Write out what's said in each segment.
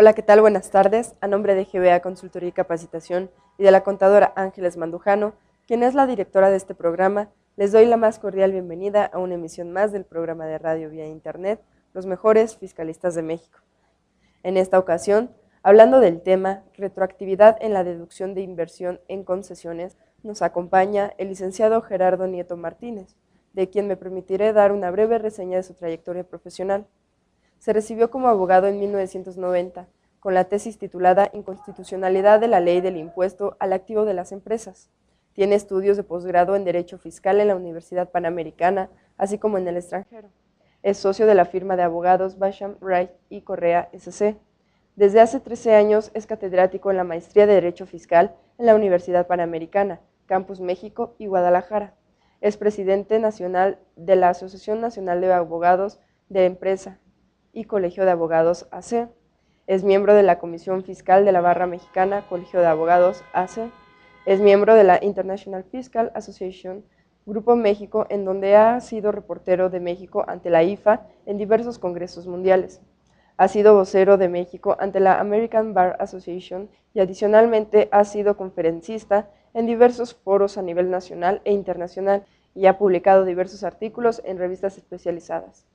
Hola, ¿qué tal? Buenas tardes. A nombre de GBA Consultoría y Capacitación y de la contadora Ángeles Mandujano, quien es la directora de este programa, les doy la más cordial bienvenida a una emisión más del programa de radio vía Internet, Los Mejores Fiscalistas de México. En esta ocasión, hablando del tema retroactividad en la deducción de inversión en concesiones, nos acompaña el licenciado Gerardo Nieto Martínez, de quien me permitiré dar una breve reseña de su trayectoria profesional. Se recibió como abogado en 1990, con la tesis titulada Inconstitucionalidad de la Ley del Impuesto al Activo de las Empresas. Tiene estudios de posgrado en Derecho Fiscal en la Universidad Panamericana, así como en el extranjero. Es socio de la firma de abogados Basham, Wright y Correa S.C. Desde hace 13 años es catedrático en la Maestría de Derecho Fiscal en la Universidad Panamericana, Campus México y Guadalajara. Es presidente nacional de la Asociación Nacional de Abogados de Empresa y Colegio de Abogados AC. Es miembro de la Comisión Fiscal de la Barra Mexicana, Colegio de Abogados AC. Es miembro de la International Fiscal Association, Grupo México, en donde ha sido reportero de México ante la IFA en diversos congresos mundiales. Ha sido vocero de México ante la American Bar Association y adicionalmente ha sido conferencista en diversos foros a nivel nacional e internacional y ha publicado diversos artículos en revistas especializadas.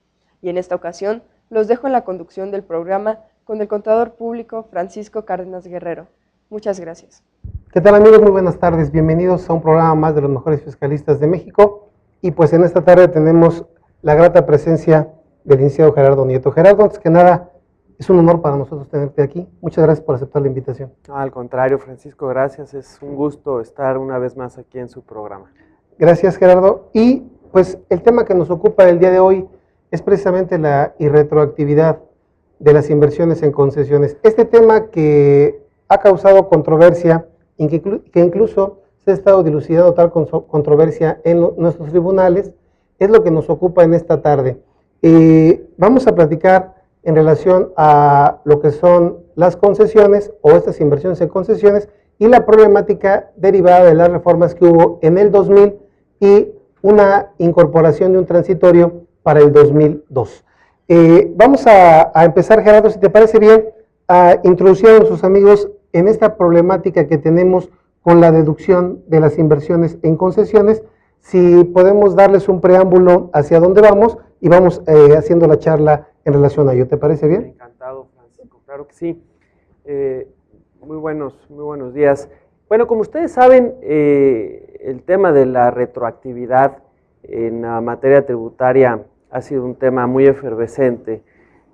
Y en esta ocasión los dejo en la conducción del programa con el contador público Francisco Cárdenas Guerrero. Muchas gracias. ¿Qué tal, amigos? Muy buenas tardes. Bienvenidos a un programa más de los mejores fiscalistas de México. Y pues en esta tarde tenemos la grata presencia del licenciado Gerardo Nieto. Gerardo, antes que nada, es un honor para nosotros tenerte aquí. Muchas gracias por aceptar la invitación. Al contrario, Francisco, gracias. Es un gusto estar una vez más aquí en su programa. Gracias, Gerardo. Y pues el tema que nos ocupa el día de hoy es precisamente la irretroactividad de las inversiones en concesiones. Este tema que ha causado controversia, que incluso se ha estado dilucidando tal controversia en nuestros tribunales, es lo que nos ocupa en esta tarde. Vamos a platicar en relación a lo que son las concesiones o estas inversiones en concesiones y la problemática derivada de las reformas que hubo en el 2000 y una incorporación de un transitorio para el 2002. Vamos a empezar, Gerardo, si te parece bien, a introducir a nuestros amigos en esta problemática que tenemos con la deducción de las inversiones en concesiones. Si podemos darles un preámbulo hacia dónde vamos y vamos haciendo la charla en relación a ello. ¿Te parece bien? Encantado, Francisco, claro que sí. Muy buenos días. Bueno, como ustedes saben, el tema de la retroactividad en la materia tributaria ha sido un tema muy efervescente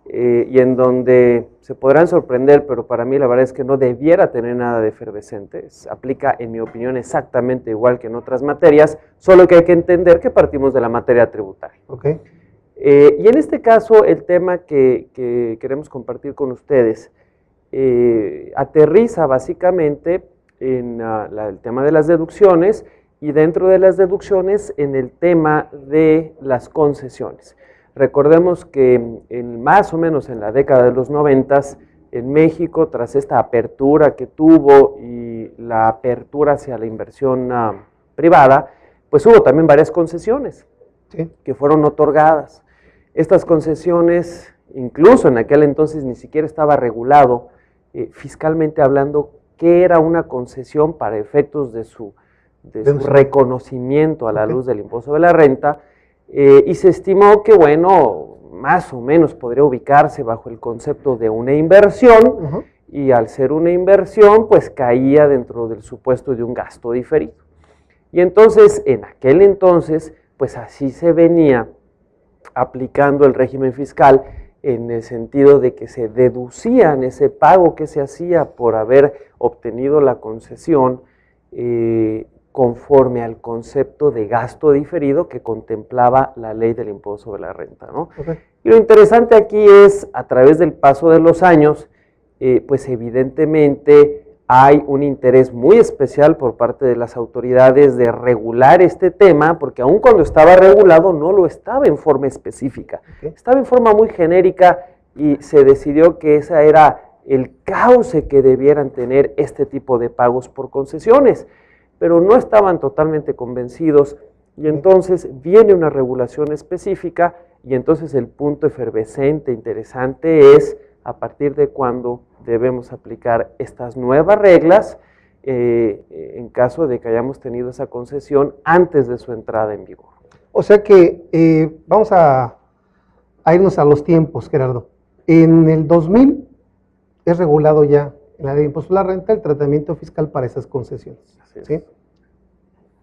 y en donde se podrán sorprender, pero para mí la verdad es que no debiera tener nada de efervescente. Aplica, en mi opinión, exactamente igual que en otras materias, solo que hay que entender que partimos de la materia tributaria. Okay. Y en este caso, el tema que queremos compartir con ustedes aterriza básicamente en el tema de las deducciones y dentro de las deducciones en el tema de las concesiones. Recordemos que más o menos en la década de los 90 en México, tras esta apertura que tuvo y la apertura hacia la inversión privada, pues hubo también varias concesiones, ¿sí?, que fueron otorgadas. Estas concesiones, incluso en aquel entonces ni siquiera estaba regulado fiscalmente hablando qué era una concesión para efectos de su reconocimiento a la luz del impuesto de la renta, y se estimó que, bueno, más o menos podría ubicarse bajo el concepto de una inversión, y al ser una inversión, pues caía dentro del supuesto de un gasto diferido. Y entonces, en aquel entonces, pues así se venía aplicando el régimen fiscal en el sentido de que se deducían ese pago que se hacía por haber obtenido la concesión conforme al concepto de gasto diferido que contemplaba la ley del impuesto sobre la renta, ¿no? Okay. Y lo interesante aquí es, a través del paso de los años, pues evidentemente hay un interés muy especial por parte de las autoridades de regular este tema, porque aun cuando estaba regulado no lo estaba en forma específica, estaba en forma muy genérica y se decidió que ese era el cauce que debieran tener este tipo de pagos por concesiones, pero no estaban totalmente convencidos y entonces viene una regulación específica y entonces el punto efervescente, interesante es a partir de cuándo debemos aplicar estas nuevas reglas en caso de que hayamos tenido esa concesión antes de su entrada en vigor. O sea que vamos a irnos a los tiempos, Gerardo. En el 2000 es regulado ya en la ley de impuesto a la renta el tratamiento fiscal para esas concesiones. ¿Sí?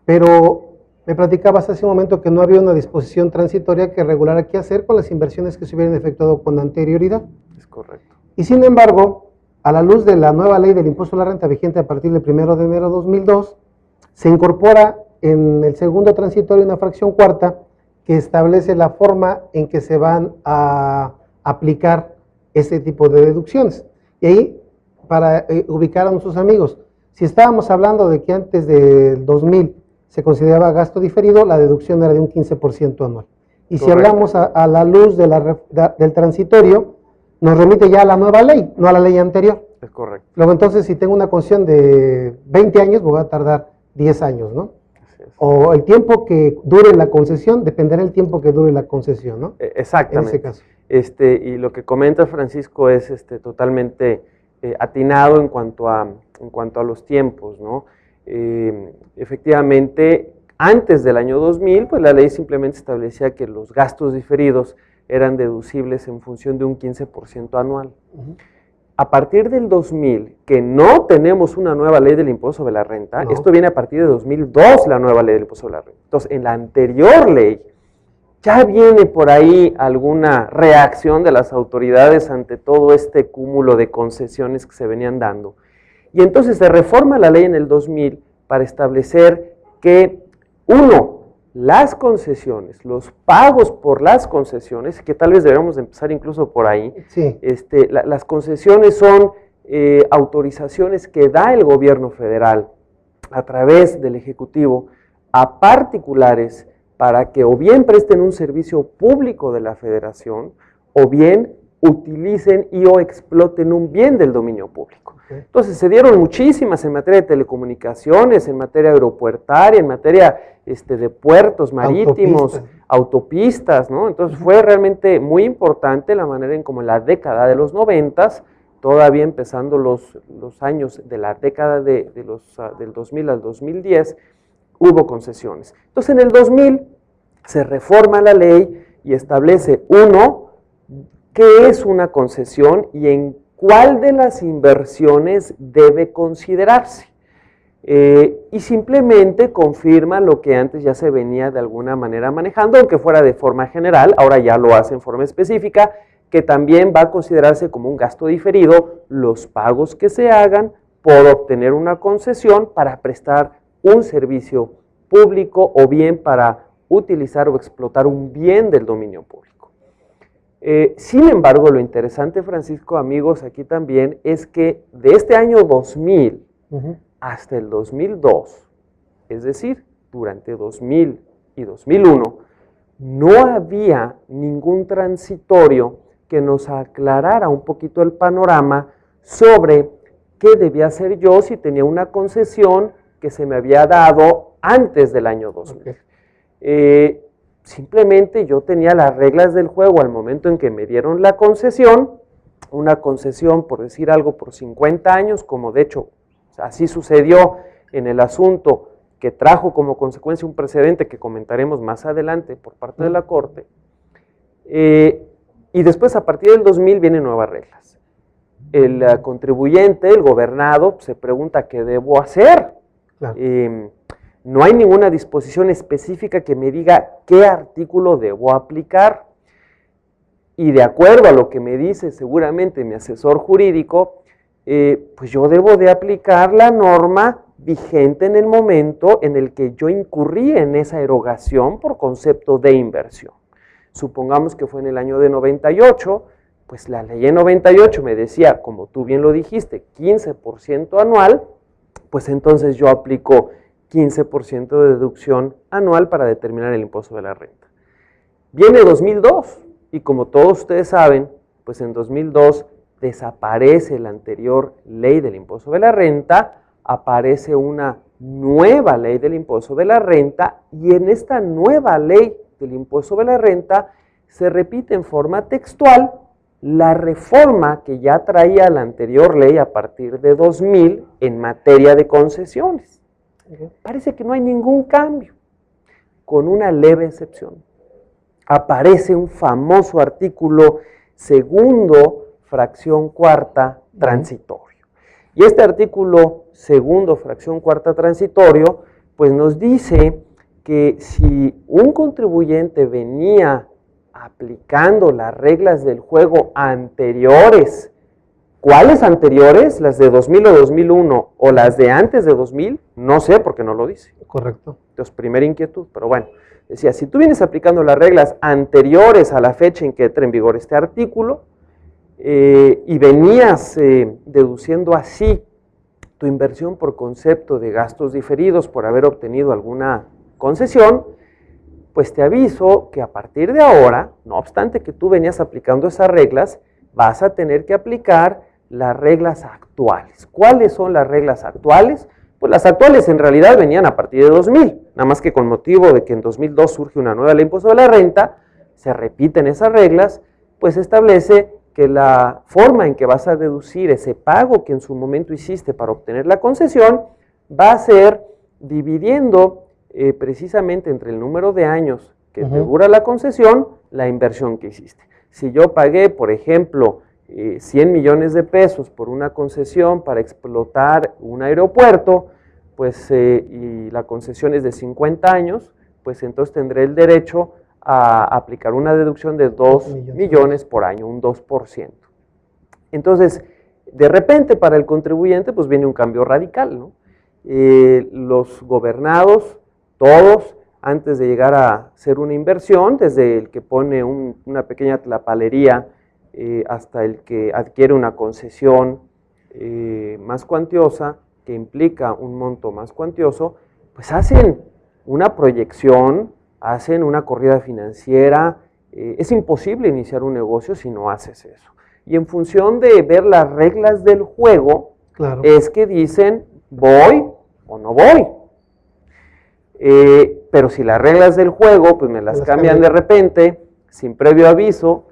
Pero me platicabas hace un momento que no había una disposición transitoria que regulara qué hacer con las inversiones que se hubieran efectuado con anterioridad. Es correcto. Y sin embargo, a la luz de la nueva ley del impuesto a la renta vigente a partir del 1 de enero de 2002, se incorpora en el segundo transitorio una fracción cuarta que establece la forma en que se van a aplicar este tipo de deducciones. Y ahí, para ubicar a nuestros amigos, si estábamos hablando de que antes del 2000 se consideraba gasto diferido, la deducción era de un 15% anual. Y si hablamos a la luz de del transitorio, nos remite ya a la nueva ley, no a la ley anterior. Es correcto. Luego entonces, si tengo una concesión de 20 años, voy a tardar 10 años, ¿no? Así es. O el tiempo que dure la concesión, dependerá del tiempo que dure la concesión, ¿no? Exactamente. En ese caso. Y lo que comenta Francisco es totalmente atinado en cuanto a los tiempos, ¿no? Efectivamente, antes del año 2000, pues la ley simplemente establecía que los gastos diferidos eran deducibles en función de un 15% anual. A partir del 2000, que no tenemos una nueva ley del impuesto sobre la renta, esto viene a partir de 2002, la nueva ley del impuesto sobre la renta. Entonces, en la anterior ley, ya viene por ahí alguna reacción de las autoridades ante todo este cúmulo de concesiones que se venían dando. Y entonces se reforma la ley en el 2000 para establecer que, uno, las concesiones, los pagos por las concesiones, que tal vez debemos empezar incluso por ahí, sí. Las concesiones son autorizaciones que da el gobierno federal a través del Ejecutivo a particulares para que o bien presten un servicio público de la federación o bien utilicen y o exploten un bien del dominio público. Entonces se dieron muchísimas en materia de telecomunicaciones, en materia aeropuertaria, en materia de puertos marítimos, autopistas, ¿no? Entonces fue realmente muy importante la manera en como en la década de los 90, todavía empezando los años de la década del 2000 al 2010, hubo concesiones. Entonces en el 2000 se reforma la ley y establece, uno, qué es una concesión y en cuál de las inversiones debe considerarse. Y simplemente confirma lo que antes ya se venía de alguna manera manejando, aunque fuera de forma general, ahora ya lo hace en forma específica, que también va a considerarse como un gasto diferido los pagos que se hagan por obtener una concesión para prestar un servicio público o bien para utilizar o explotar un bien del dominio público. Sin embargo, lo interesante, Francisco, amigos, aquí también, es que de este año 2000 hasta el 2002, es decir, durante 2000 y 2001, no había ningún transitorio que nos aclarara un poquito el panorama sobre qué debía hacer yo si tenía una concesión que se me había dado antes del año 2000. Simplemente yo tenía las reglas del juego al momento en que me dieron la concesión, una concesión, por decir algo, por 50 años, como de hecho así sucedió en el asunto que trajo como consecuencia un precedente que comentaremos más adelante por parte de la Corte. Y después, a partir del 2000, vienen nuevas reglas. El contribuyente, el gobernado, se pregunta qué debo hacer. Claro. No hay ninguna disposición específica que me diga qué artículo debo aplicar. Y de acuerdo a lo que me dice seguramente mi asesor jurídico, pues yo debo de aplicar la norma vigente en el momento en el que yo incurrí en esa erogación por concepto de inversión. Supongamos que fue en el año de 98, pues la ley en 98 me decía, como tú bien lo dijiste, 15% anual, pues entonces yo aplico 15% de deducción anual para determinar el impuesto de la renta. Viene 2002 y como todos ustedes saben, pues en 2002 desaparece la anterior ley del impuesto de la renta, aparece una nueva ley del impuesto de la renta y en esta nueva ley del impuesto de la renta se repite en forma textual la reforma que ya traía la anterior ley a partir de 2000 en materia de concesiones. Parece que no hay ningún cambio, con una leve excepción. Aparece un famoso artículo segundo, fracción cuarta, transitorio. Y este artículo segundo, fracción cuarta, transitorio, pues nos dice que si un contribuyente venía aplicando las reglas del juego anteriores, ¿cuáles anteriores? ¿Las de 2000 o 2001 o las de antes de 2000? No sé, porque no lo dice. Correcto. Entonces, primera inquietud, pero bueno, decía, si tú vienes aplicando las reglas anteriores a la fecha en que entra en vigor este artículo y venías deduciendo así tu inversión por concepto de gastos diferidos por haber obtenido alguna concesión, pues te aviso que a partir de ahora, no obstante que tú venías aplicando esas reglas, vas a tener que aplicar las reglas actuales. ¿Cuáles son las reglas actuales? Pues las actuales en realidad venían a partir de 2000, nada más que con motivo de que en 2002 surge una nueva ley de impuesto sobre la renta, se repiten esas reglas, pues establece que la forma en que vas a deducir ese pago que en su momento hiciste para obtener la concesión va a ser dividiendo precisamente entre el número de años que te dura la concesión, la inversión que hiciste. Si yo pagué, por ejemplo, 100 millones de pesos por una concesión para explotar un aeropuerto, pues y la concesión es de 50 años, pues entonces tendré el derecho a aplicar una deducción de 2 millones por año, un 2%. Entonces, de repente para el contribuyente pues viene un cambio radical, ¿no? Los gobernados, todos, antes de llegar a hacer una inversión, desde el que pone una pequeña tlapalería hasta el que adquiere una concesión más cuantiosa, que implica un monto más cuantioso, pues hacen una proyección, hacen una corrida financiera. Es imposible iniciar un negocio si no haces eso. Y en función de ver las reglas del juego, claro, es que dicen, ¿voy o no voy? Pero si las reglas del juego pues me las cambian de repente, sin previo aviso,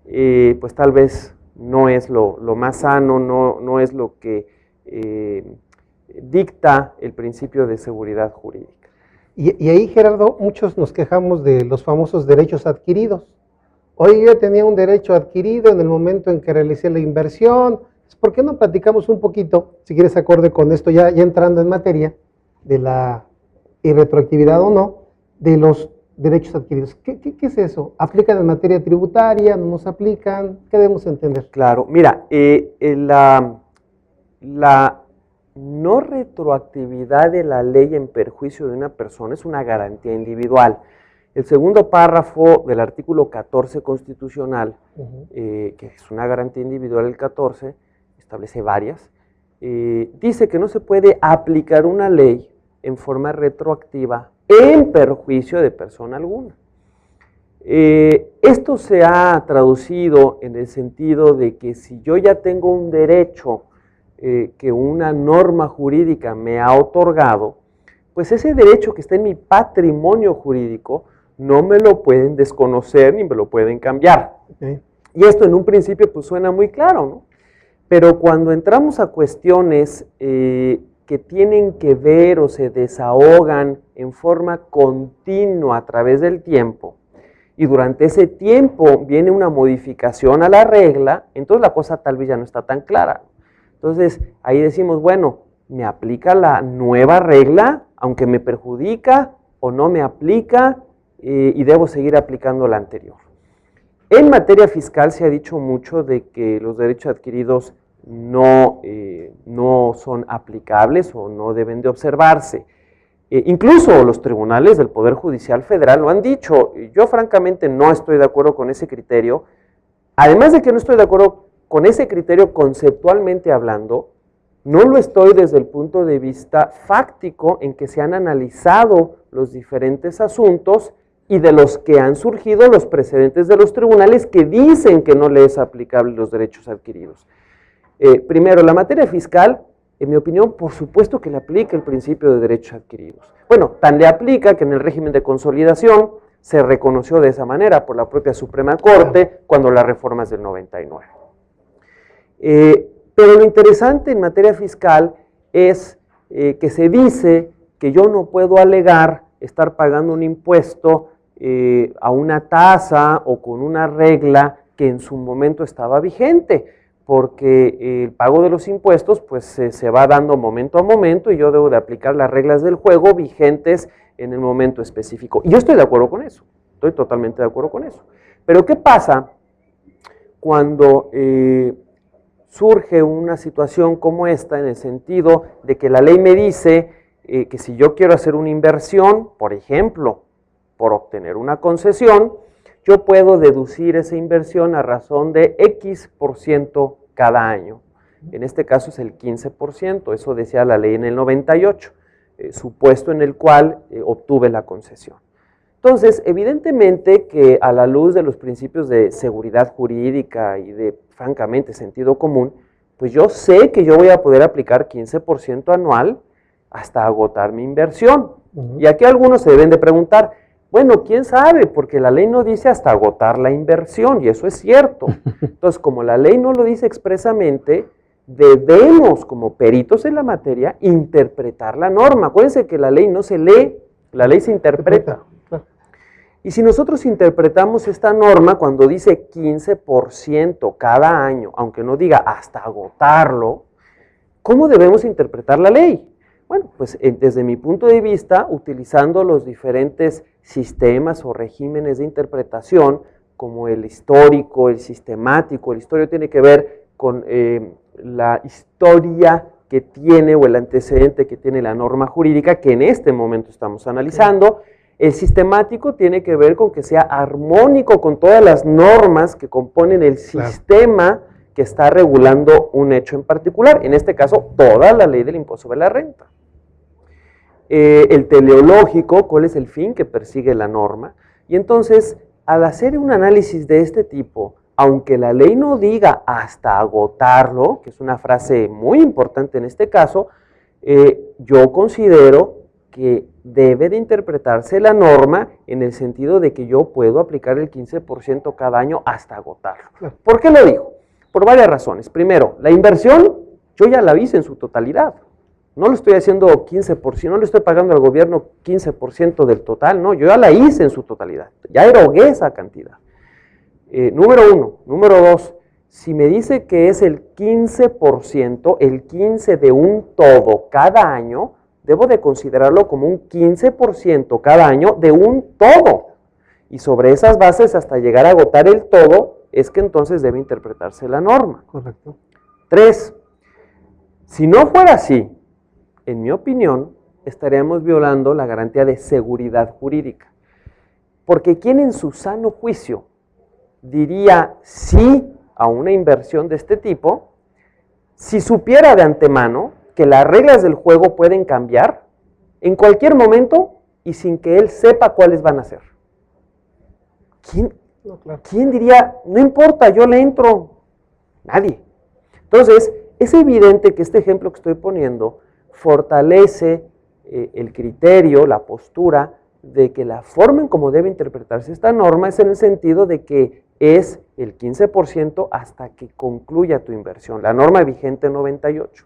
pues tal vez no es lo más sano, no es lo que dicta el principio de seguridad jurídica. Y ahí, Gerardo, muchos nos quejamos de los famosos derechos adquiridos. Hoy yo tenía un derecho adquirido en el momento en que realicé la inversión. ¿Por qué no platicamos un poquito, si quieres acorde con esto, ya entrando en materia, de la irretroactividad o no, de los derechos adquiridos? ¿Qué es eso? ¿Aplican en materia tributaria? ¿No nos aplican? ¿Qué debemos entender? Claro, mira, la no retroactividad de la ley en perjuicio de una persona es una garantía individual. El segundo párrafo del artículo 14 constitucional, que es una garantía individual, el 14, establece varias, dice que no se puede aplicar una ley en forma retroactiva en perjuicio de persona alguna. Esto se ha traducido en el sentido de que si yo ya tengo un derecho que una norma jurídica me ha otorgado, pues ese derecho que está en mi patrimonio jurídico no me lo pueden desconocer ni me lo pueden cambiar. Y esto en un principio pues suena muy claro, ¿no? Pero cuando entramos a cuestiones que tienen que ver o se desahogan en forma continua a través del tiempo, y durante ese tiempo viene una modificación a la regla, entonces la cosa tal vez ya no está tan clara. Entonces ahí decimos, bueno, ¿me aplica la nueva regla, aunque me perjudica, o no me aplica, y debo seguir aplicando la anterior? En materia fiscal se ha dicho mucho de que los derechos adquiridos no son aplicables o no deben de observarse. Incluso los tribunales del Poder Judicial Federal lo han dicho. Yo francamente no estoy de acuerdo con ese criterio. Además de que no estoy de acuerdo con ese criterio conceptualmente hablando, no lo estoy desde el punto de vista fáctico en que se han analizado los diferentes asuntos y de los que han surgido los precedentes de los tribunales que dicen que no le es aplicable los derechos adquiridos. Primero, la materia fiscal, en mi opinión, por supuesto que le aplica el principio de derechos adquiridos. Bueno, tan le aplica que en el régimen de consolidación se reconoció de esa manera por la propia Suprema Corte cuando las reformas del 99. Pero lo interesante en materia fiscal es que se dice que yo no puedo alegar estar pagando un impuesto a una tasa o con una regla que en su momento estaba vigente, porque el pago de los impuestos pues se va dando momento a momento y yo debo de aplicar las reglas del juego vigentes en el momento específico. Y yo estoy de acuerdo con eso, estoy totalmente de acuerdo con eso. Pero ¿qué pasa cuando surge una situación como esta en el sentido de que la ley me dice que si yo quiero hacer una inversión, por ejemplo, por obtener una concesión, yo puedo deducir esa inversión a razón de X% cada año? En este caso es el 15%, eso decía la ley en el 98, supuesto en el cual obtuve la concesión. Entonces, evidentemente que a la luz de los principios de seguridad jurídica y de, francamente, sentido común, pues yo sé que yo voy a poder aplicar 15% anual hasta agotar mi inversión. Y aquí algunos se deben de preguntar, bueno, ¿quién sabe? Porque la ley no dice hasta agotar la inversión, y eso es cierto. Entonces, como la ley no lo dice expresamente, debemos, como peritos en la materia, interpretar la norma. Acuérdense que la ley no se lee, la ley se interpreta. Y si nosotros interpretamos esta norma cuando dice 15% cada año, aunque no diga hasta agotarlo, ¿cómo debemos interpretar la ley? Bueno, pues desde mi punto de vista, utilizando los diferentes sistemas o regímenes de interpretación, como el histórico, el sistemático. El histórico tiene que ver con la historia que tiene o el antecedente que tiene la norma jurídica que en este momento estamos analizando. El sistemático tiene que ver con que sea armónico con todas las normas que componen el sistema que está regulando un hecho en particular, en este caso, toda la ley del impuesto sobre la renta. El teleológico, cuál es el fin que persigue la norma, y entonces, al hacer un análisis de este tipo, aunque la ley no diga hasta agotarlo, que es una frase muy importante en este caso, yo considero que debe de interpretarse la norma en el sentido de que yo puedo aplicar el 15% cada año hasta agotarlo. ¿Por qué lo digo? Por varias razones. Primero, la inversión yo ya la hice en su totalidad. No lo estoy haciendo 15%, no le estoy pagando al gobierno 15% del total, no, yo ya la hice en su totalidad, ya erogué esa cantidad. Número uno. Número dos, si me dice que es el 15%, el 15 de un todo cada año, debo de considerarlo como un 15% cada año de un todo. Y sobre esas bases, hasta llegar a agotar el todo, es que entonces debe interpretarse la norma. Correcto. 3. Si no fuera así, en mi opinión, estaríamos violando la garantía de seguridad jurídica. Porque ¿quién en su sano juicio diría sí a una inversión de este tipo si supiera de antemano que las reglas del juego pueden cambiar en cualquier momento y sin que él sepa cuáles van a ser? ¿Quién diría, no importa, yo le entro? Nadie. Entonces, es evidente que este ejemplo que estoy poniendo fortalece el criterio, la postura de que la forma en cómo debe interpretarse esta norma es en el sentido de que es el 15% hasta que concluya tu inversión, la norma vigente 98.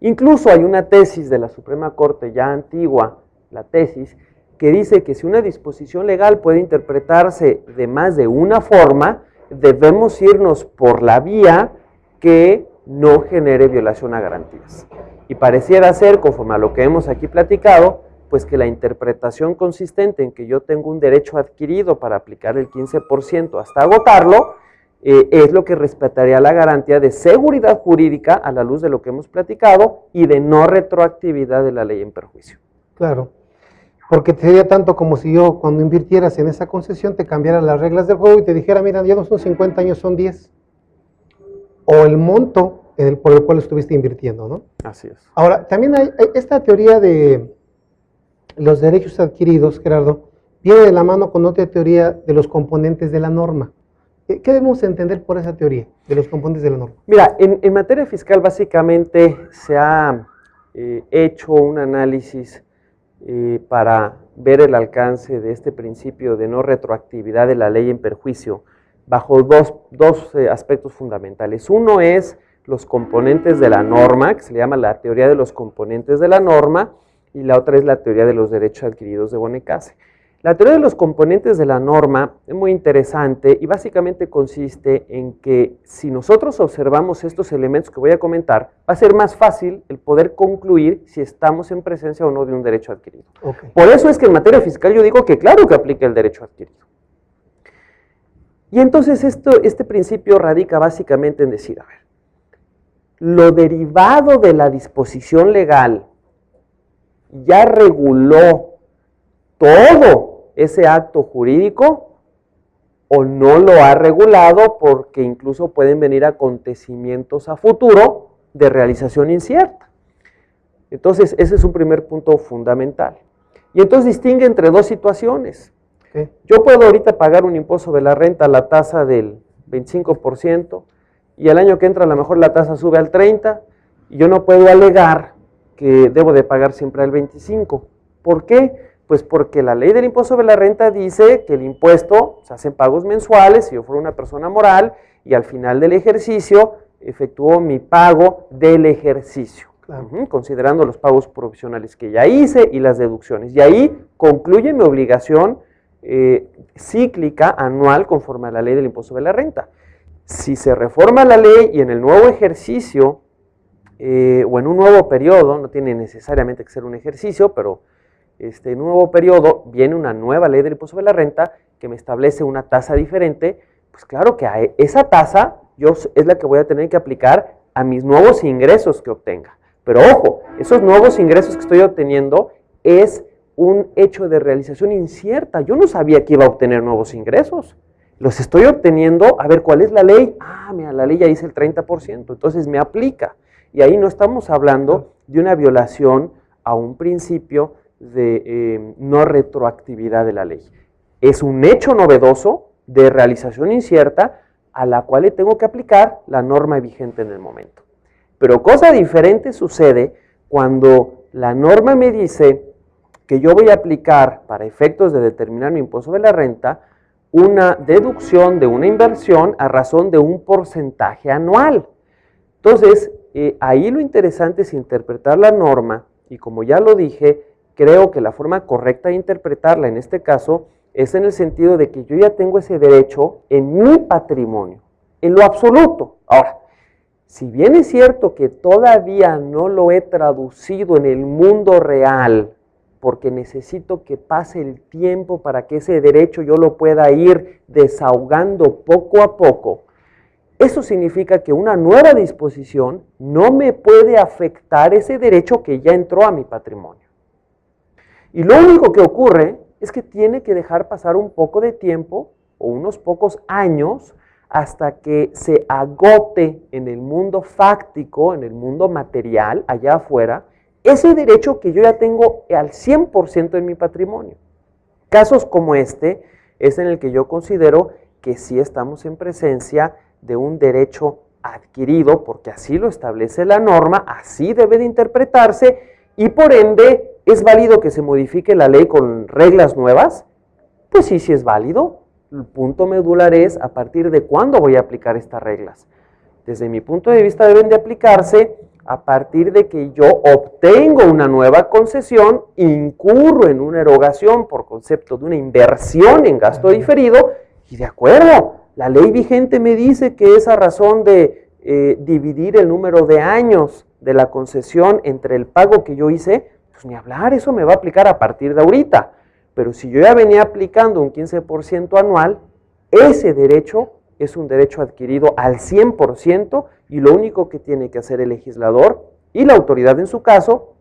Incluso hay una tesis de la Suprema Corte ya antigua, la tesis, que dice que si una disposición legal puede interpretarse de más de una forma, debemos irnos por la vía que no genere violación a garantías. Y pareciera ser, conforme a lo que hemos aquí platicado, pues que la interpretación consistente en que yo tengo un derecho adquirido para aplicar el 15% hasta agotarlo, es lo que respetaría la garantía de seguridad jurídica a la luz de lo que hemos platicado y de no retroactividad de la ley en perjuicio. Claro, porque sería tanto como si yo cuando invirtieras en esa concesión te cambiara las reglas del juego y te dijera, mira, ya no son 50 años, son 10. O el monto por el cual estuviste invirtiendo, ¿no? Así es. Ahora, también hay esta teoría de los derechos adquiridos, Gerardo, viene de la mano con otra teoría de los componentes de la norma. ¿Qué debemos entender por esa teoría de los componentes de la norma? Mira, en materia fiscal básicamente se ha hecho un análisis para ver el alcance de este principio de no retroactividad de la ley en perjuicio bajo dos aspectos fundamentales. Uno es los componentes de la norma, que se le llama la teoría de los componentes de la norma, y la otra es la teoría de los derechos adquiridos de Bonecase. La teoría de los componentes de la norma es muy interesante y básicamente consiste en que si nosotros observamos estos elementos que voy a comentar, va a ser más fácil el poder concluir si estamos en presencia o no de un derecho adquirido. Okay. Por eso es que en materia fiscal yo digo que claro que aplica el derecho adquirido. Y entonces este principio radica básicamente en decir, a ver, lo derivado de la disposición legal ya reguló todo ese acto jurídico o no lo ha regulado porque incluso pueden venir acontecimientos a futuro de realización incierta. Entonces, ese es un primer punto fundamental. Y entonces distingue entre dos situaciones. Okay. Yo puedo ahorita pagar un impuesto sobre la renta a la tasa del 25% y el año que entra a lo mejor la tasa sube al 30% y yo no puedo alegar que debo de pagar siempre al 25%. ¿Por qué? Pues porque la ley del impuesto sobre la renta dice que el impuesto se hacen pagos mensuales si yo fuera una persona moral y al final del ejercicio efectúo mi pago del ejercicio, claro. Considerando los pagos provisionales que ya hice y las deducciones. Y ahí concluye mi obligación cíclica anual conforme a la ley del impuesto sobre la renta. Si se reforma la ley y en el nuevo ejercicio o en un nuevo periodo, no tiene necesariamente que ser un ejercicio, pero en un nuevo periodo viene una nueva ley del impuesto sobre la renta que me establece una tasa diferente, pues claro que a esa tasa es la que voy a tener que aplicar a mis nuevos ingresos que obtenga. Pero ojo, esos nuevos ingresos que estoy obteniendo es un hecho de realización incierta. Yo no sabía que iba a obtener nuevos ingresos. Los estoy obteniendo, a ver, ¿cuál es la ley? Ah, mira, la ley ya dice el 30%, entonces me aplica. Y ahí no estamos hablando de una violación a un principio de no retroactividad de la ley. Es un hecho novedoso de realización incierta a la cual le tengo que aplicar la norma vigente en el momento. Pero cosa diferente sucede cuando la norma me dice que yo voy a aplicar para efectos de determinar mi impuesto sobre la renta una deducción de una inversión a razón de un porcentaje anual. Entonces, ahí lo interesante es interpretar la norma y como ya lo dije, creo que la forma correcta de interpretarla en este caso es en el sentido de que yo ya tengo ese derecho en mi patrimonio, en lo absoluto. Ahora, si bien es cierto que todavía no lo he traducido en el mundo real, porque necesito que pase el tiempo para que ese derecho yo lo pueda ir desahogando poco a poco, eso significa que una nueva disposición no me puede afectar ese derecho que ya entró a mi patrimonio. Y lo único que ocurre es que tiene que dejar pasar un poco de tiempo o unos pocos años hasta que se agote en el mundo fáctico, en el mundo material, allá afuera, ese derecho que yo ya tengo al 100% en mi patrimonio. Casos como este es en el que yo considero que sí estamos en presencia de un derecho adquirido, porque así lo establece la norma, así debe de interpretarse y por ende, ¿es válido que se modifique la ley con reglas nuevas? Pues sí, sí es válido. El punto medular es a partir de cuándo voy a aplicar estas reglas. Desde mi punto de vista deben de aplicarse a partir de que yo obtengo una nueva concesión, incurro en una erogación por concepto de una inversión en gasto diferido y de acuerdo, la ley vigente me dice que esa razón de dividir el número de años de la concesión entre el pago que yo hice, pues ni hablar, eso me va a aplicar a partir de ahorita. Pero si yo ya venía aplicando un 15% anual, ese derecho es un derecho adquirido al 100% y lo único que tiene que hacer el legislador y la autoridad en su caso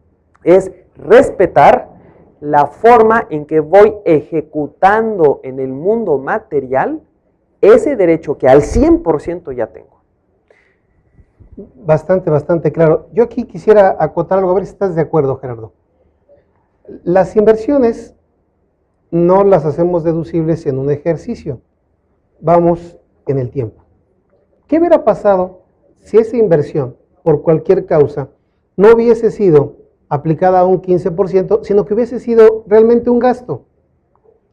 es respetar la forma en que voy ejecutando en el mundo material ese derecho que al 100% ya tengo. Bastante claro. Yo aquí quisiera acotar algo, a ver si estás de acuerdo, Gerardo. Las inversiones no las hacemos deducibles en un ejercicio, vamos en el tiempo. ¿Qué hubiera pasado si esa inversión, por cualquier causa, no hubiese sido aplicada a un 15%, sino que hubiese sido realmente un gasto.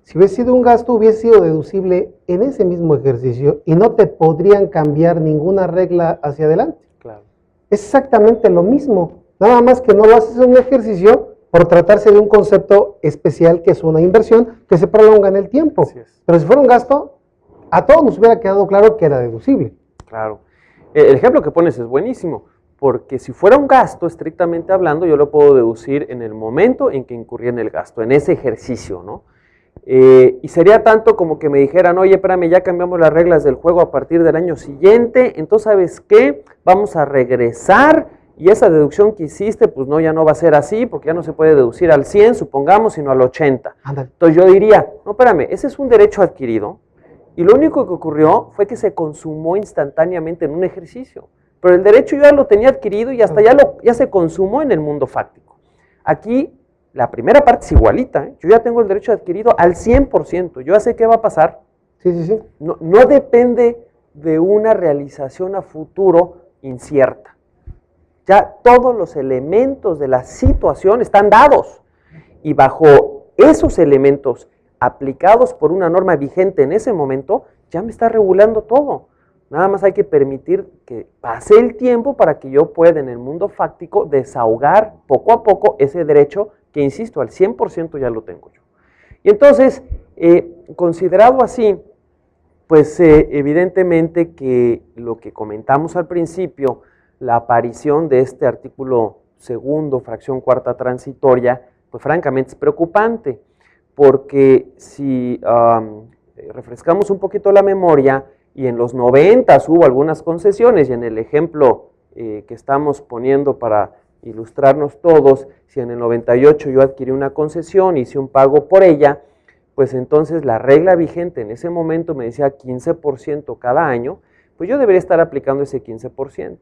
Si hubiese sido un gasto, hubiese sido deducible en ese mismo ejercicio y no te podrían cambiar ninguna regla hacia adelante. Claro. Es exactamente lo mismo, nada más que no lo haces en un ejercicio por tratarse de un concepto especial que es una inversión que se prolonga en el tiempo. Así es. Pero si fuera un gasto, a todos nos hubiera quedado claro que era deducible. Claro. El ejemplo que pones es buenísimo, porque si fuera un gasto, estrictamente hablando, yo lo puedo deducir en el momento en que incurrí en el gasto, en ese ejercicio, ¿no? Y sería tanto como que me dijeran, oye, espérame, ya cambiamos las reglas del juego a partir del año siguiente, entonces, ¿sabes qué? Vamos a regresar y esa deducción que hiciste, pues no, ya no va a ser así, porque ya no se puede deducir al 100, supongamos, sino al 80. Ándale. Entonces yo diría, no, espérame, ese es un derecho adquirido y lo único que ocurrió fue que se consumó instantáneamente en un ejercicio. Pero el derecho yo ya lo tenía adquirido y hasta ya se consumó en el mundo fáctico. Aquí la primera parte es igualita, ¿eh? Yo ya tengo el derecho adquirido al 100%, yo ya sé qué va a pasar. Sí. No depende de una realización a futuro incierta. Ya todos los elementos de la situación están dados y bajo esos elementos aplicados por una norma vigente en ese momento, ya me está regulando todo. Nada más hay que permitir que pase el tiempo para que yo pueda en el mundo fáctico desahogar poco a poco ese derecho que, insisto, al 100% ya lo tengo yo. Y entonces, considerado así, pues evidentemente que lo que comentamos al principio, la aparición de este artículo segundo, fracción cuarta transitoria, pues francamente es preocupante, porque si refrescamos un poquito la memoria, y en los 90 hubo algunas concesiones, y en el ejemplo que estamos poniendo para ilustrarnos todos, si en el 98 yo adquirí una concesión, hice un pago por ella, pues entonces la regla vigente en ese momento me decía 15% cada año, pues yo debería estar aplicando ese 15%.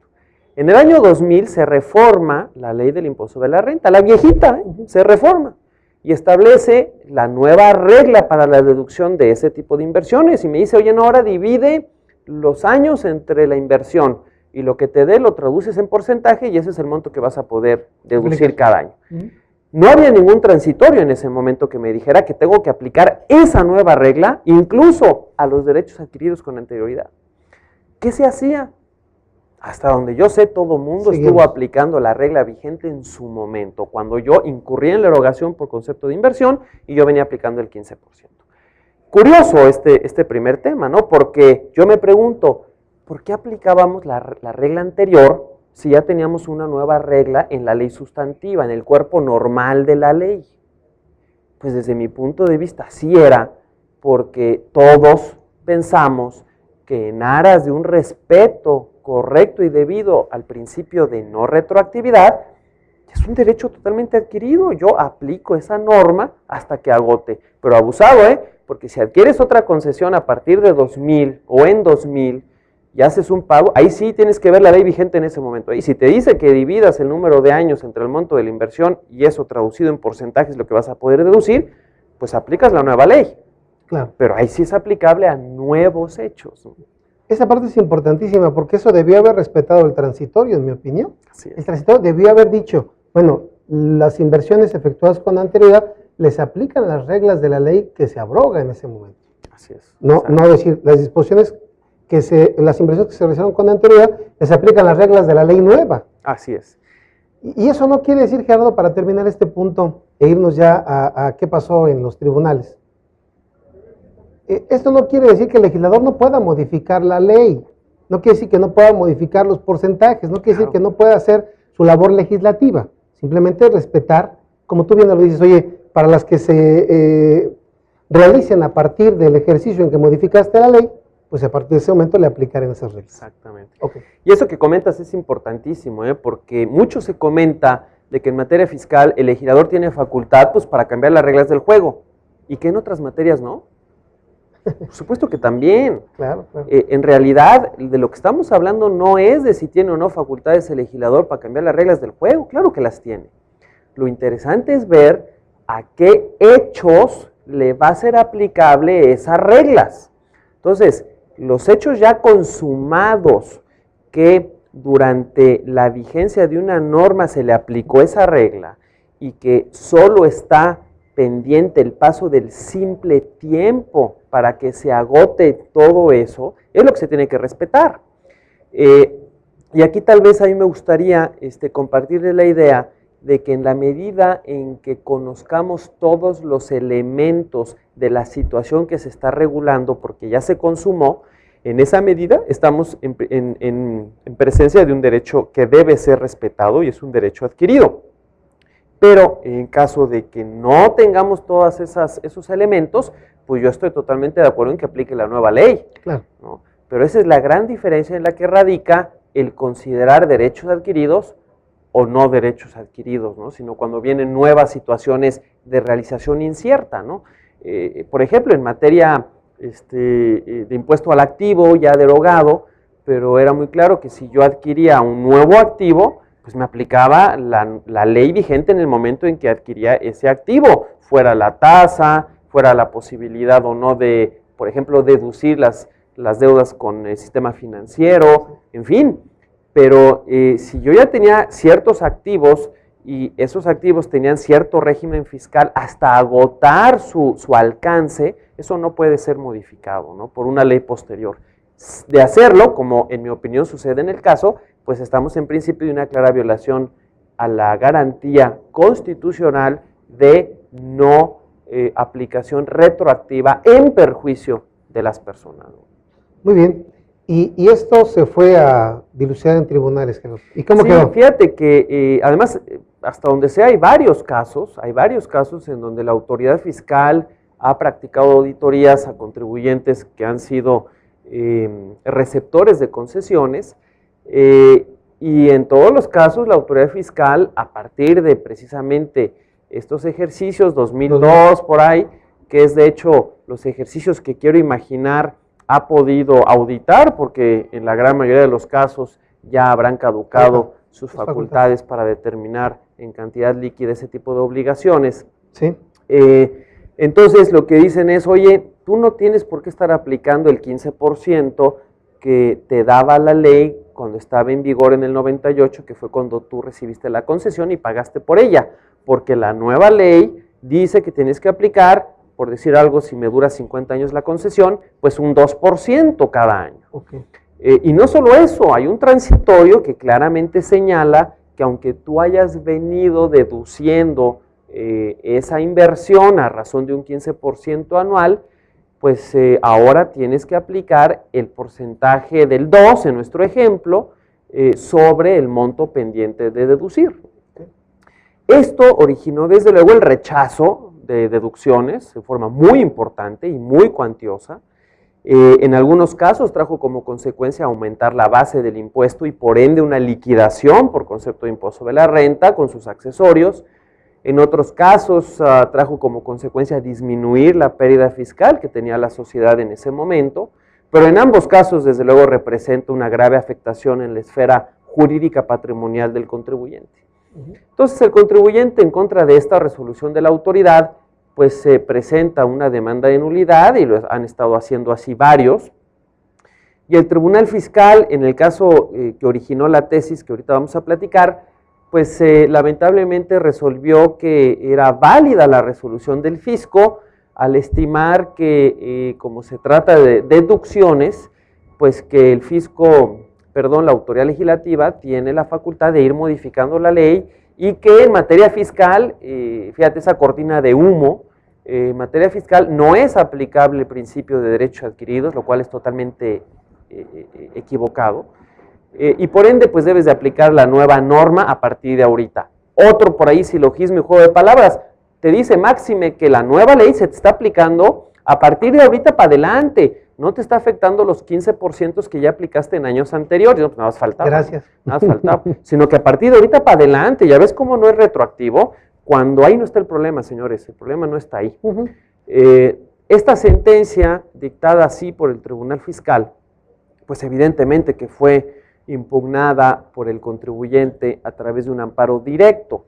En el año 2000 se reforma la ley del impuesto sobre la renta, la viejita, se reforma y establece la nueva regla para la deducción de ese tipo de inversiones y me dice, oye, no, ahora divide los años entre la inversión y lo que te dé lo traduces en porcentaje y ese es el monto que vas a poder deducir cada año. No había ningún transitorio en ese momento que me dijera que tengo que aplicar esa nueva regla incluso a los derechos adquiridos con anterioridad. ¿Qué se hacía? Hasta donde yo sé, todo el mundo estuvo aplicando la regla vigente en su momento, cuando yo incurrí en la erogación por concepto de inversión y yo venía aplicando el 15%. Curioso este primer tema, ¿no? Porque yo me pregunto, ¿por qué aplicábamos la regla anterior si ya teníamos una nueva regla en la ley sustantiva, en el cuerpo normal de la ley? Pues desde mi punto de vista, sí era porque todos pensamos que en aras de un respeto correcto y debido al principio de no retroactividad, es un derecho totalmente adquirido. Yo aplico esa norma hasta que agote. Pero abusado, porque si adquieres otra concesión a partir de 2000 o en 2000 y haces un pago, ahí sí tienes que ver la ley vigente en ese momento. Y si te dice que dividas el número de años entre el monto de la inversión y eso traducido en porcentajes lo que vas a poder deducir, pues aplicas la nueva ley. Claro. Pero ahí sí es aplicable a nuevos hechos, ¿no? Esa parte es importantísima porque eso debió haber respetado el transitorio, en mi opinión. Así es. El transitorio debió haber dicho, bueno, las inversiones efectuadas con anterioridad les aplican las reglas de la ley que se abroga en ese momento. Así es. No decir, las disposiciones las inversiones que se realizaron con anterioridad les aplican las reglas de la ley nueva. Así es. Y eso no quiere decir, Gerardo, para terminar este punto e irnos ya a qué pasó en los tribunales. Esto no quiere decir que el legislador no pueda modificar la ley, no quiere decir que no pueda modificar los porcentajes, no quiere decir que no pueda hacer su labor legislativa, simplemente respetar, como tú bien lo dices, oye, para las que se realicen a partir del ejercicio en que modificaste la ley, pues a partir de ese momento le aplicarán esas reglas. Exactamente. Okay. Y eso que comentas es importantísimo, porque mucho se comenta de que en materia fiscal el legislador tiene facultad pues, para cambiar las reglas del juego, y que en otras materias no. Por supuesto que también. Claro. En realidad, de lo que estamos hablando no es de si tiene o no facultades el legislador para cambiar las reglas del juego. Claro que las tiene. Lo interesante es ver a qué hechos le va a ser aplicable esas reglas. Entonces, los hechos ya consumados que durante la vigencia de una norma se le aplicó esa regla y que solo está pendiente el paso del simple tiempo para que se agote todo eso, es lo que se tiene que respetar. Y aquí tal vez a mí me gustaría compartirles la idea de que en la medida en que conozcamos todos los elementos de la situación que se está regulando, porque ya se consumó, en esa medida estamos en presencia de un derecho que debe ser respetado y es un derecho adquirido. Pero en caso de que no tengamos todos esos elementos, pues yo estoy totalmente de acuerdo en que aplique la nueva ley. Claro. ¿No? Pero esa es la gran diferencia en la que radica el considerar derechos adquiridos o no derechos adquiridos, ¿no? Sino cuando vienen nuevas situaciones de realización incierta, ¿no? Por ejemplo, en materia de impuesto al activo ya derogado, pero era muy claro que si yo adquiría un nuevo activo, pues me aplicaba la ley vigente en el momento en que adquiría ese activo, fuera la tasa, fuera la posibilidad o no de, por ejemplo, deducir las deudas con el sistema financiero, en fin. Pero si yo ya tenía ciertos activos y esos activos tenían cierto régimen fiscal hasta agotar su alcance, eso no puede ser modificado, ¿no? Por una ley posterior. De hacerlo, como en mi opinión sucede en el caso, pues estamos en principio de una clara violación a la garantía constitucional de no aplicación retroactiva en perjuicio de las personas. Muy bien. Y esto se fue a dilucidar en tribunales, Jesús. ¿Y cómo quedó? Fíjate que además, hasta donde sea, hay varios casos en donde la autoridad fiscal ha practicado auditorías a contribuyentes que han sido receptores de concesiones, y en todos los casos la autoridad fiscal, a partir de precisamente estos ejercicios, 2002 por ahí, que es de hecho los ejercicios que quiero imaginar ha podido auditar, porque en la gran mayoría de los casos ya habrán caducado sus facultades para determinar en cantidad líquida ese tipo de obligaciones. Sí. Entonces lo que dicen es, oye, tú no tienes por qué estar aplicando el 15% que te daba la ley cuando estaba en vigor en el 98, que fue cuando tú recibiste la concesión y pagaste por ella, porque la nueva ley dice que tienes que aplicar, por decir algo, si me dura 50 años la concesión, pues un 2% cada año. Okay. Y no solo eso, hay un transitorio que claramente señala que aunque tú hayas venido deduciendo esa inversión a razón de un 15% anual, pues ahora tienes que aplicar el porcentaje del 2, en nuestro ejemplo, sobre el monto pendiente de deducir. Esto originó desde luego el rechazo de deducciones de forma muy importante y muy cuantiosa. En algunos casos trajo como consecuencia aumentar la base del impuesto y por ende una liquidación por concepto de impuesto sobre la renta con sus accesorios. En otros casos trajo como consecuencia disminuir la pérdida fiscal que tenía la sociedad en ese momento, pero en ambos casos desde luego representa una grave afectación en la esfera jurídica patrimonial del contribuyente. Entonces el contribuyente, en contra de esta resolución de la autoridad, pues se presenta una demanda de nulidad, y lo han estado haciendo así varios, y el Tribunal Fiscal, en el caso que originó la tesis que ahorita vamos a platicar, pues lamentablemente resolvió que era válida la resolución del fisco al estimar que como se trata de deducciones, pues que el fisco, la autoridad legislativa tiene la facultad de ir modificando la ley y que en materia fiscal, fíjate esa cortina de humo, en materia fiscal no es aplicable el principio de derechos adquiridos, lo cual es totalmente equivocado. Y por ende, pues debes de aplicar la nueva norma a partir de ahorita. Otro por ahí silogismo y juego de palabras, te dice máxime que la nueva ley se te está aplicando a partir de ahorita para adelante, no te está afectando los 15% que ya aplicaste en años anteriores, no, pues nada más faltaba. Gracias. Nada más faltaba, sino que a partir de ahorita para adelante, ya ves cómo no es retroactivo, cuando ahí no está el problema, señores, el problema no está ahí. Esta sentencia dictada así por el Tribunal Fiscal, pues evidentemente que fue impugnada por el contribuyente a través de un amparo directo.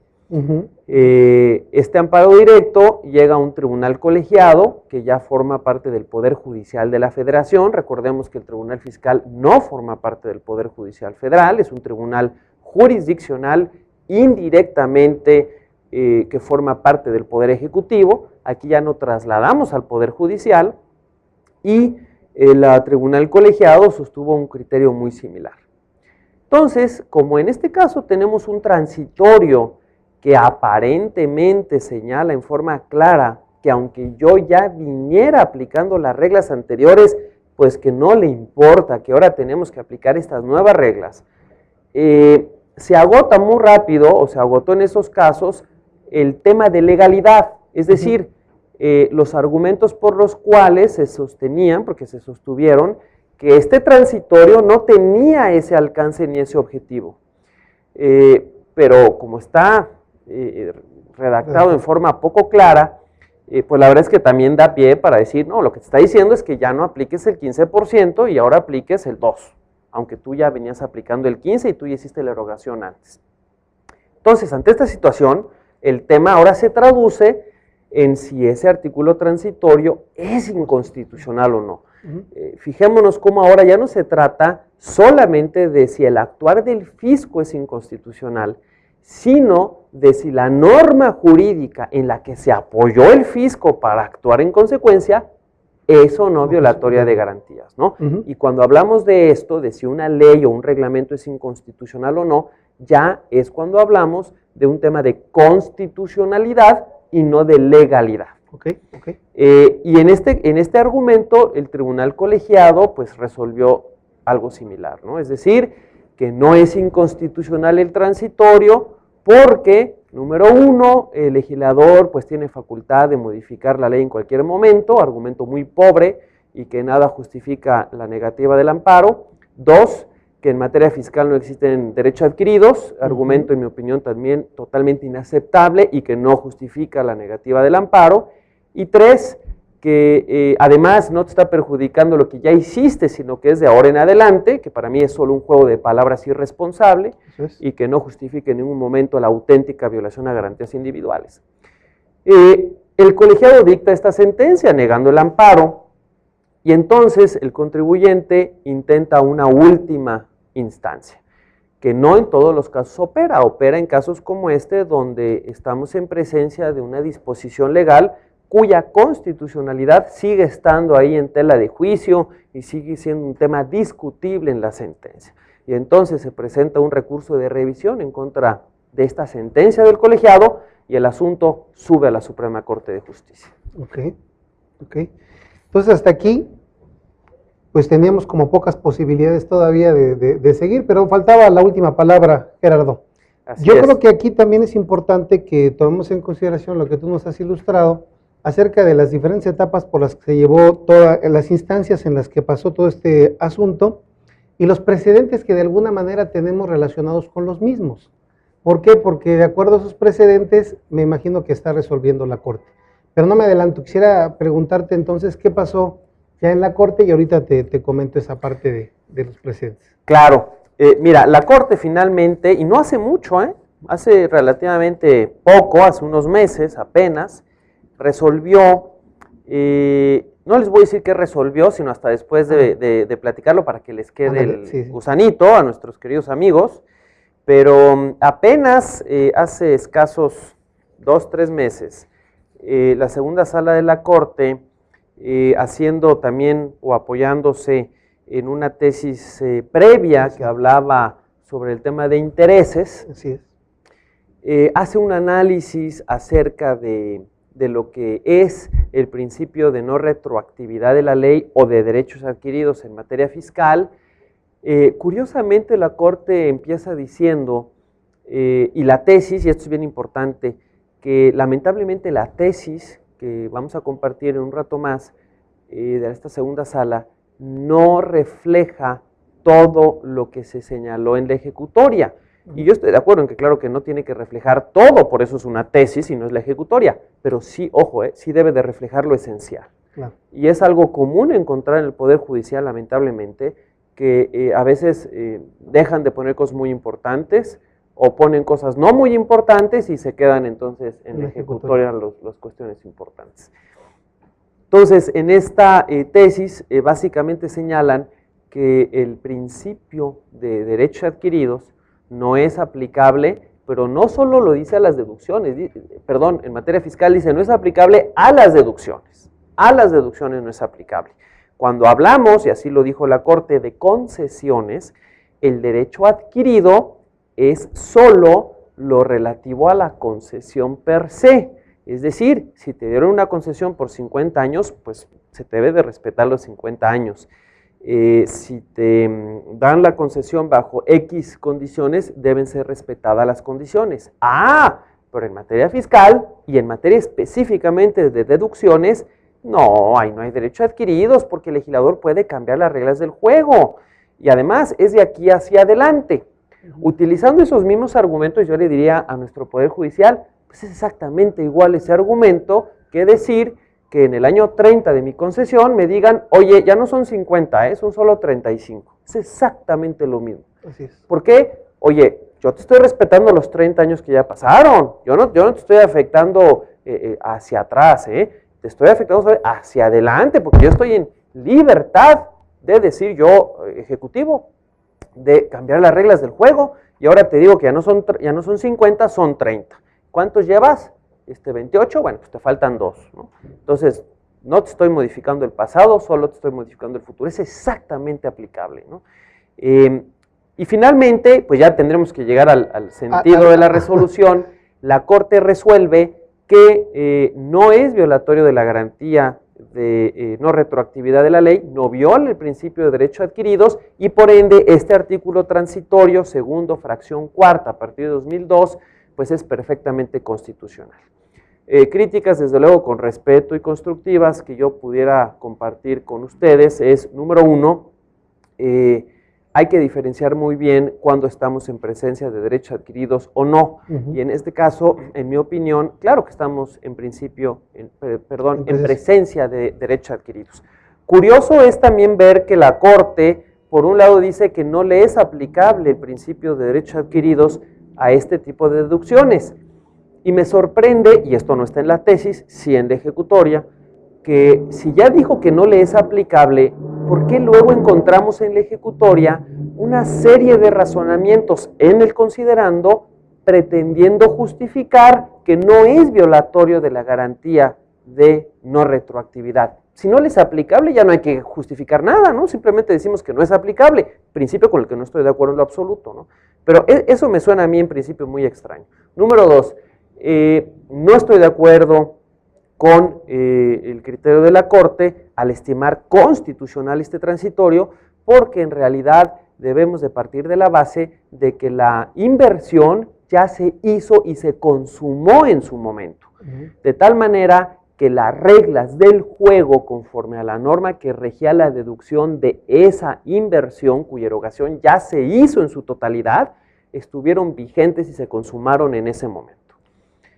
Este amparo directo llega a un tribunal colegiado que ya forma parte del Poder Judicial de la Federación. Recordemos que el Tribunal Fiscal no forma parte del Poder Judicial Federal, es un tribunal jurisdiccional indirectamente que forma parte del Poder Ejecutivo. Aquí ya no trasladamos al Poder Judicial y el tribunal colegiado sostuvo un criterio muy similar. Entonces, como en este caso tenemos un transitorio que aparentemente señala en forma clara que aunque yo ya viniera aplicando las reglas anteriores, pues que no le importa, que ahora tenemos que aplicar estas nuevas reglas, se agota muy rápido, o se agotó en esos casos, el tema de legalidad, es decir, los argumentos por los cuales se sostenían, porque se sostuvieron, que este transitorio no tenía ese alcance ni ese objetivo. Pero como está redactado en forma poco clara, pues la verdad es que también da pie para decir, no, lo que te está diciendo es que ya no apliques el 15% y ahora apliques el 2%, aunque tú ya venías aplicando el 15% y tú ya hiciste la erogación antes. Entonces, ante esta situación, el tema ahora se traduce en si ese artículo transitorio es inconstitucional o no. Fijémonos cómo ahora ya no se trata solamente de si el actuar del fisco es inconstitucional, sino de si la norma jurídica en la que se apoyó el fisco para actuar en consecuencia es o no violatoria de garantías, ¿no? Y cuando hablamos de esto, de si una ley o un reglamento es inconstitucional o no, ya es cuando hablamos de un tema de constitucionalidad y no de legalidad. Y en este argumento el tribunal colegiado pues resolvió algo similar, ¿no? Es decir, que no es inconstitucional el transitorio porque, número uno, el legislador pues tiene facultad de modificar la ley en cualquier momento, argumento muy pobre y que nada justifica la negativa del amparo. Dos, que en materia fiscal no existen derechos adquiridos, argumento en mi opinión también totalmente inaceptable y que no justifica la negativa del amparo. Y tres, que además no te está perjudicando lo que ya hiciste, sino que es de ahora en adelante, que para mí es solo un juego de palabras irresponsable y que no justifique en ningún momento la auténtica violación a garantías individuales. El colegiado dicta esta sentencia negando el amparo y entonces el contribuyente intenta una última instancia, que no en todos los casos opera en casos como este donde estamos en presencia de una disposición legal cuya constitucionalidad sigue estando ahí en tela de juicio y sigue siendo un tema discutible en la sentencia. Y entonces se presenta un recurso de revisión en contra de esta sentencia del colegiado y el asunto sube a la Suprema Corte de Justicia. Entonces hasta aquí, pues teníamos como pocas posibilidades todavía de seguir, pero faltaba la última palabra, Gerardo. Yo creo que aquí también es importante que tomemos en consideración lo que tú nos has ilustrado, acerca de las diferentes etapas por las que se llevó todas las instancias en las que pasó todo este asunto y los precedentes que de alguna manera tenemos relacionados con los mismos. ¿Por qué? Porque de acuerdo a esos precedentes me imagino que está resolviendo la Corte. Pero no me adelanto, quisiera preguntarte entonces qué pasó ya en la Corte y ahorita te comento esa parte de los precedentes. Claro, mira, la Corte finalmente, y no hace mucho, hace relativamente poco, hace unos meses apenas, resolvió, no les voy a decir qué resolvió, sino hasta después de platicarlo para que les quede el gusanito a nuestros queridos amigos, pero apenas hace escasos 2-3 meses, la segunda sala de la Corte, haciendo también o apoyándose en una tesis previa que hablaba sobre el tema de intereses, hace un análisis acerca de lo que es el principio de no retroactividad de la ley o de derechos adquiridos en materia fiscal. Curiosamente la Corte empieza diciendo, y la tesis, y esto es bien importante, que lamentablemente la tesis que vamos a compartir en un rato más de esta segunda sala no refleja todo lo que se señaló en la ejecutoria. Y yo estoy de acuerdo en que claro que no tiene que reflejar todo, por eso es una tesis y no es la ejecutoria, pero sí, ojo, sí debe de reflejar lo esencial. Claro. Y es algo común encontrar en el Poder Judicial, lamentablemente, que a veces dejan de poner cosas muy importantes o ponen cosas no muy importantes y se quedan entonces en la ejecutoria las cuestiones importantes. Entonces, en esta tesis básicamente señalan que el principio de derechos adquiridos no es aplicable pero no solo lo dice a las deducciones, perdón, en materia fiscal dice no es aplicable a las deducciones no es aplicable. Cuando hablamos, y así lo dijo la Corte, de concesiones, el derecho adquirido es solo lo relativo a la concesión per se. Es decir, si te dieron una concesión por 50 años, pues se te debe de respetar los 50 años. Si te dan la concesión bajo X condiciones, deben ser respetadas las condiciones. Pero en materia fiscal y en materia específicamente de deducciones, no, ahí no hay derecho adquiridos porque el legislador puede cambiar las reglas del juego. Y además es de aquí hacia adelante. Utilizando esos mismos argumentos, yo le diría a nuestro Poder Judicial, pues es exactamente igual ese argumento que decir que en el año 30 de mi concesión me digan, oye, ya no son 50, son solo 35. Es exactamente lo mismo. Así es. ¿Por qué? Oye, yo te estoy respetando los 30 años que ya pasaron. Yo no te estoy afectando hacia atrás, te estoy afectando hacia adelante, porque yo estoy en libertad de decir yo, ejecutivo, de cambiar las reglas del juego, y ahora te digo que ya no son 50, son 30. ¿Cuántos llevas? 28, bueno, pues te faltan 2, ¿no? Entonces, no te estoy modificando el pasado, solo te estoy modificando el futuro. Es exactamente aplicable, ¿no? Y finalmente, pues ya tendremos que llegar al sentido de la resolución. La Corte resuelve que no es violatorio de la garantía de no retroactividad de la ley, no viola el principio de derechos adquiridos y por ende este artículo transitorio, segundo, fracción cuarta, a partir de 2002, pues es perfectamente constitucional. Críticas, desde luego, con respeto y constructivas que yo pudiera compartir con ustedes es, número uno, hay que diferenciar muy bien cuando estamos en presencia de derechos adquiridos o no. Y en este caso, en mi opinión, claro que estamos en presencia de derechos adquiridos. Curioso es también ver que la Corte, por un lado, dice que no le es aplicable el principio de derechos adquiridos a este tipo de deducciones. Y me sorprende, y esto no está en la tesis, sí en la ejecutoria, que si ya dijo que no le es aplicable, ¿por qué luego encontramos en la ejecutoria una serie de razonamientos en el considerando pretendiendo justificar que no es violatorio de la garantía de no retroactividad? Si no le es aplicable, ya no hay que justificar nada, ¿no? Simplemente decimos que no es aplicable, principio con el que no estoy de acuerdo en lo absoluto, ¿no? Pero eso me suena a mí en principio muy extraño. Número 2, no estoy de acuerdo con el criterio de la Corte al estimar constitucional este transitorio, porque en realidad debemos de partir de la base de que la inversión ya se hizo y se consumó en su momento. De tal manera que las reglas del juego, conforme a la norma que regía la deducción de esa inversión, cuya erogación ya se hizo en su totalidad, estuvieron vigentes y se consumaron en ese momento.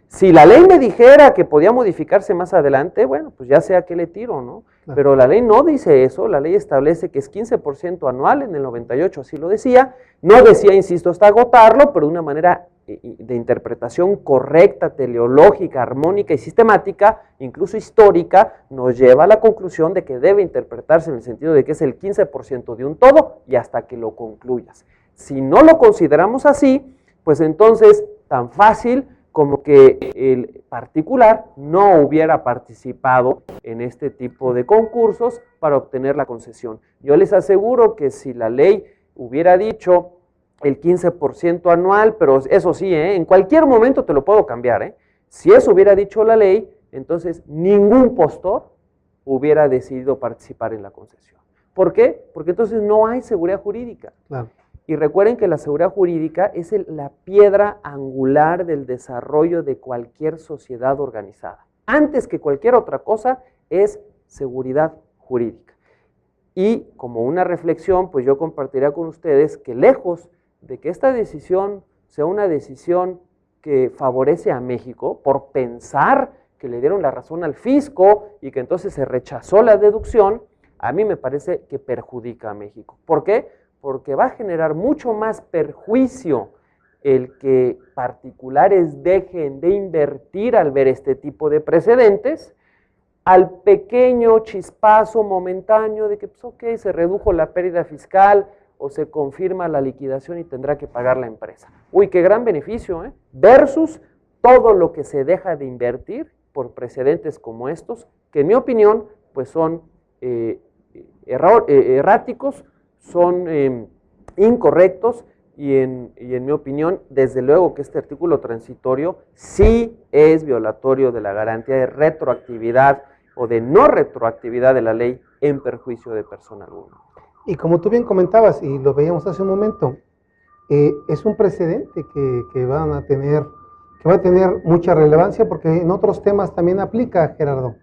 Si la ley me dijera que podía modificarse más adelante, bueno, pues ya sé a qué le tiro, ¿no? Claro. Pero la ley no dice eso, la ley establece que es 15% anual, en el 98 así lo decía, no decía, insisto, hasta agotarlo, pero de una manera de interpretación correcta, teleológica, armónica y sistemática, incluso histórica, nos lleva a la conclusión de que debe interpretarse en el sentido de que es el 15% de un todo y hasta que lo concluyas. Si no lo consideramos así, pues entonces tan fácil como que el particular no hubiera participado en este tipo de concursos para obtener la concesión. Yo les aseguro que si la ley hubiera dicho el 15% anual, pero eso sí, en cualquier momento te lo puedo cambiar, si eso hubiera dicho la ley, entonces ningún postor hubiera decidido participar en la concesión. ¿Por qué? Porque entonces no hay seguridad jurídica. Claro. Y recuerden que la seguridad jurídica es la piedra angular del desarrollo de cualquier sociedad organizada. Antes que cualquier otra cosa es seguridad jurídica. Y como una reflexión, pues yo compartiría con ustedes que lejos de que esta decisión sea una decisión que favorece a México por pensar que le dieron la razón al fisco y que entonces se rechazó la deducción, a mí me parece que perjudica a México. ¿Por qué? Porque va a generar mucho más perjuicio el que particulares dejen de invertir al ver este tipo de precedentes, al pequeño chispazo momentáneo de que, pues ok, se redujo la pérdida fiscal o se confirma la liquidación y tendrá que pagar la empresa. Uy, qué gran beneficio, ¿eh? Versus todo lo que se deja de invertir por precedentes como estos, que en mi opinión, pues son erráticos, son incorrectos, y en mi opinión, desde luego que este artículo transitorio sí es violatorio de la garantía de retroactividad o de no retroactividad de la ley en perjuicio de persona alguna. Y como tú bien comentabas, y lo veíamos hace un momento, es un precedente que va a tener mucha relevancia, porque en otros temas también aplica, Gerardo.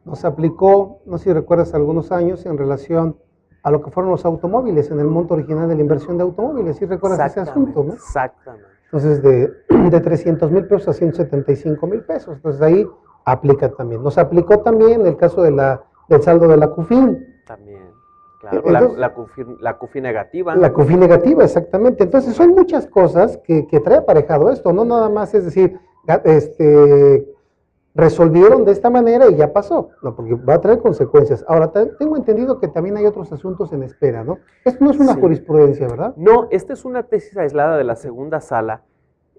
Nos aplicó, no sé si recuerdas, algunos años en relación a lo que fueron los automóviles, en el monto original de la inversión de automóviles. ¿Sí recuerdas ese asunto, no? Exactamente. Entonces, de 300 mil pesos a 175 mil pesos. Entonces, ahí aplica también. Nos aplicó también el caso del saldo de la CUFIN. También, claro. Entonces, la CUFI negativa. La CUFI negativa, exactamente. Entonces, son muchas cosas que trae aparejado esto. No nada más es decir, resolvieron de esta manera y ya pasó, no, porque va a traer consecuencias. Ahora, tengo entendido que también hay otros asuntos en espera, ¿no? Esto no es una jurisprudencia, ¿verdad? No, esta es una tesis aislada de la segunda sala,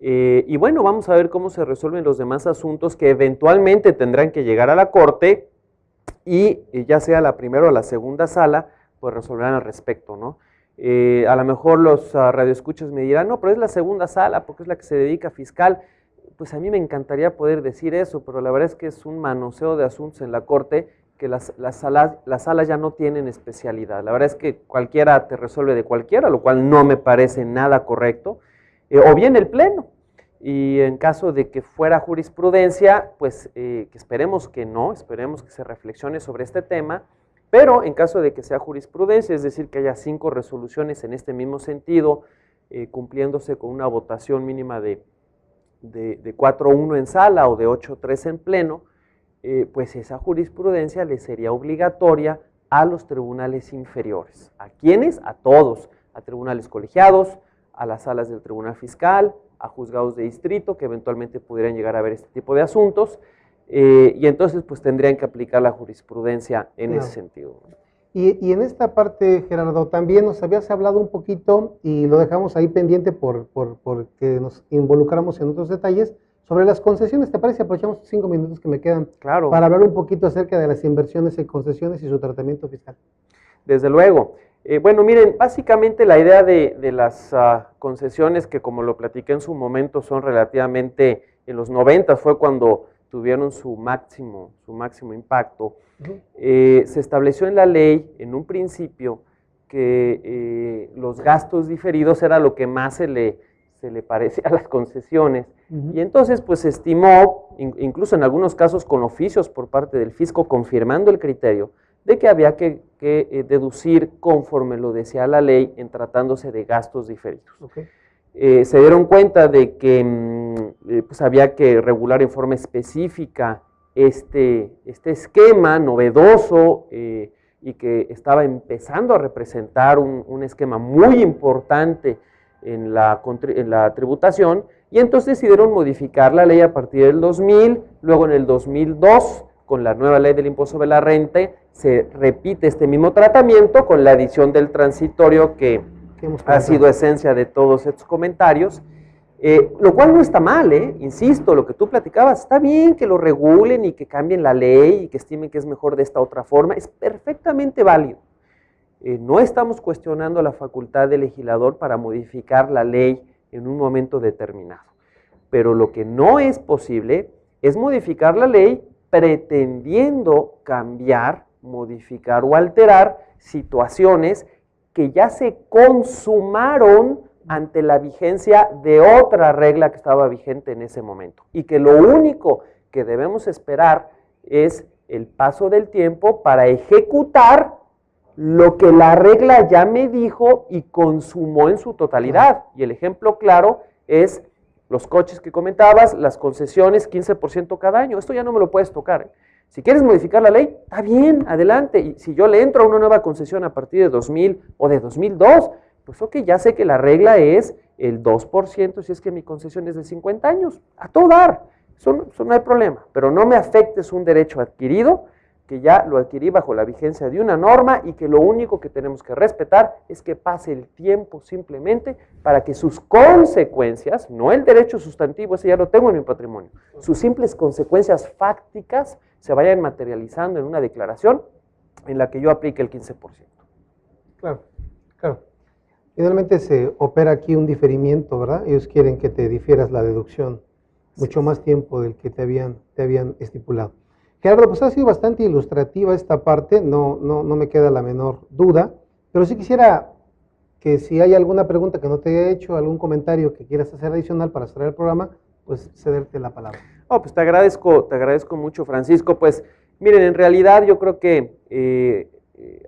y bueno, vamos a ver cómo se resuelven los demás asuntos que eventualmente tendrán que llegar a la Corte, y ya sea la primera o la segunda sala, pues resolverán al respecto, ¿no? A lo mejor los radioescuchas me dirán, no, pero es la segunda sala porque es la que se dedica a fiscal. Pues a mí me encantaría poder decir eso, pero la verdad es que es un manoseo de asuntos en la Corte que las salas ya no tienen especialidad. La verdad es que cualquiera te resuelve de cualquiera, lo cual no me parece nada correcto, o bien el Pleno. Y en caso de que fuera jurisprudencia, pues que esperemos que no, esperemos que se reflexione sobre este tema, pero en caso de que sea jurisprudencia, es decir, que haya 5 resoluciones en este mismo sentido, cumpliéndose con una votación mínima de 4-1 en sala o de 8-3 en pleno, pues esa jurisprudencia le sería obligatoria a los tribunales inferiores. ¿A quiénes? A todos, a tribunales colegiados, a las salas del tribunal fiscal, a juzgados de distrito que eventualmente pudieran llegar a ver este tipo de asuntos, y entonces pues tendrían que aplicar la jurisprudencia en ese sentido. Y en esta parte, Gerardo, también nos habías hablado un poquito, y lo dejamos ahí pendiente porque nos involucramos en otros detalles, sobre las concesiones. ¿Te parece? Aprovechamos 5 minutos que me quedan para hablar un poquito acerca de las inversiones en concesiones y su tratamiento fiscal. Desde luego. Bueno, miren, básicamente la idea de las concesiones, que como lo platiqué en su momento, son relativamente, en los 90 fue cuando tuvieron su máximo impacto. Se estableció en la ley, en un principio, que los gastos diferidos era lo que más se le parecía a las concesiones, y entonces pues se estimó, incluso en algunos casos con oficios por parte del fisco confirmando el criterio, de que había que deducir conforme lo decía la ley en tratándose de gastos diferidos. Se dieron cuenta de que pues había que regular en forma específica este esquema novedoso, y que estaba empezando a representar un esquema muy importante en la tributación, y entonces decidieron modificar la ley a partir del 2000, luego en el 2002, con la nueva ley del impuesto sobre la renta, se repite este mismo tratamiento con la adición del transitorio que ha sido esencia de todos estos comentarios, lo cual no está mal, insisto, lo que tú platicabas, está bien que lo regulen y que cambien la ley y que estimen que es mejor de esta otra forma, es perfectamente válido. No estamos cuestionando la facultad del legislador para modificar la ley en un momento determinado, pero lo que no es posible es modificar la ley pretendiendo cambiar, modificar o alterar situaciones que ya se consumaron ante la vigencia de otra regla que estaba vigente en ese momento, y que lo único que debemos esperar es el paso del tiempo para ejecutar lo que la regla ya me dijo y consumó en su totalidad. Y el ejemplo claro es los coches que comentabas, las concesiones, 15% cada año. Esto ya no me lo puedes tocar. Si quieres modificar la ley, está bien, adelante. Y si yo le entro a una nueva concesión a partir de 2000 o de 2002, pues ok, ya sé que la regla es el 2% si es que mi concesión es de 50 años. A todo dar, eso no hay problema. Pero no me afectes un derecho adquirido que ya lo adquirí bajo la vigencia de una norma y que lo único que tenemos que respetar es que pase el tiempo simplemente para que sus consecuencias, no el derecho sustantivo, ese ya lo tengo en mi patrimonio, sus simples consecuencias fácticas se vayan materializando en una declaración en la que yo aplique el 15%. Claro, claro. Finalmente se opera aquí un diferimiento, ¿verdad? Ellos quieren que te difieras la deducción mucho más tiempo del que te habían estipulado. Gerardo, pues ha sido bastante ilustrativa esta parte, no me queda la menor duda, pero sí quisiera que si hay alguna pregunta que no te haya hecho, algún comentario que quieras hacer adicional para cerrar el programa, pues cederte la palabra. Oh, pues te agradezco mucho, Francisco. Pues miren, en realidad yo creo que